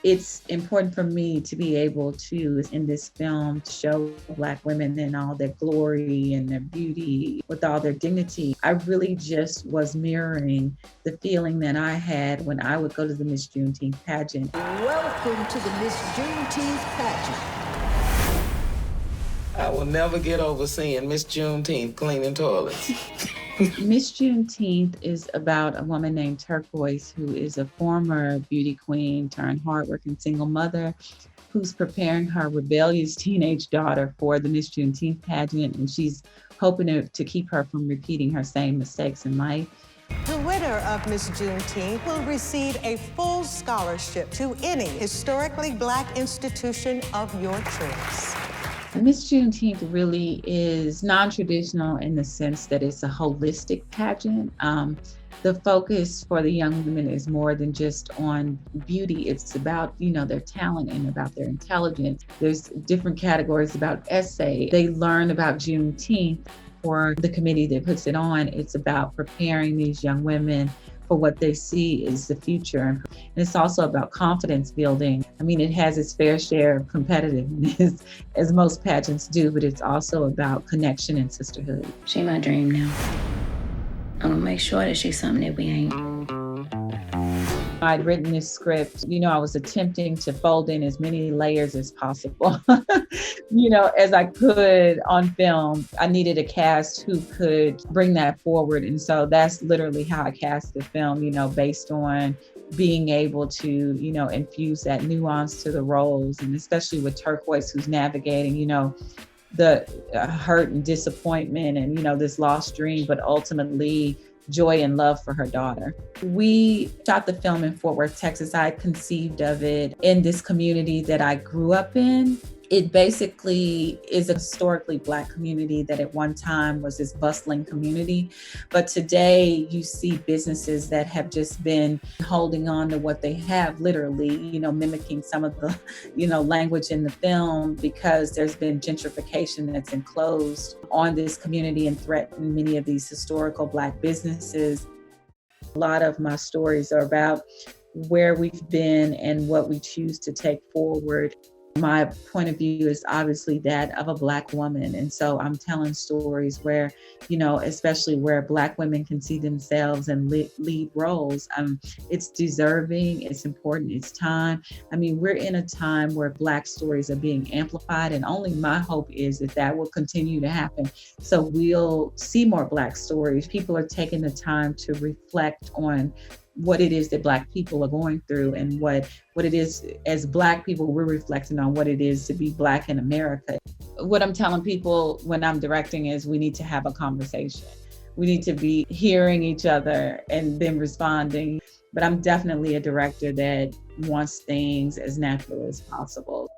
It's important for me to be able to, in this film, show Black women in all their glory and their beauty, with all their dignity. I really just was mirroring the feeling that I had when I would go to the Miss Juneteenth pageant. Welcome to the Miss Juneteenth pageant. I will never get over seeing Miss Juneteenth cleaning toilets. Miss Juneteenth is about a woman named Turquoise, who is a former beauty queen turned hardworking single mother who's preparing her rebellious teenage daughter for the Miss Juneteenth pageant, and she's hoping to keep her from repeating her same mistakes in life. The winner of Miss Juneteenth will receive a full scholarship to any historically Black institution of your choice. Miss Juneteenth really is non-traditional in the sense that it's a holistic pageant. The focus for the young women is more than just on beauty. It's about, their talent and about their intelligence. There's different categories about essay. They learn about Juneteenth. For the committee that puts it on, it's about preparing these young women for what they see is the future. And it's also about confidence building. I mean, it has its fair share of competitiveness, as most pageants do, but it's also about connection and sisterhood. She my dream now. I'm gonna make sure that she's something that we ain't. I'd written this script, I was attempting to fold in as many layers as possible, as I could on film. I needed a cast who could bring that forward. And so that's literally how I cast the film, based on being able to, infuse that nuance to the roles. And especially with Turquoise, who's navigating, the hurt and disappointment and, this lost dream, but ultimately joy and love for her daughter. We shot the film in Fort Worth, Texas. I conceived of it in this community that I grew up in. It basically is a historically Black community that at one time was this bustling community. But today you see businesses that have just been holding on to what they have, literally, mimicking some of the, language in the film, because there's been gentrification that's enclosed on this community and threatened many of these historical Black businesses. A lot of my stories are about where we've been and what we choose to take forward. My point of view is obviously that of a Black woman. And so I'm telling stories where, especially where Black women can see themselves in lead roles. It's deserving, it's important, it's time. I mean, we're in a time where Black stories are being amplified, and only my hope is that will continue to happen. So we'll see more Black stories. People are taking the time to reflect on what it is that Black people are going through, and what it is as Black people, we're reflecting on what it is to be Black in America. What I'm telling people when I'm directing is we need to have a conversation. We need to be hearing each other and then responding. But I'm definitely a director that wants things as natural as possible.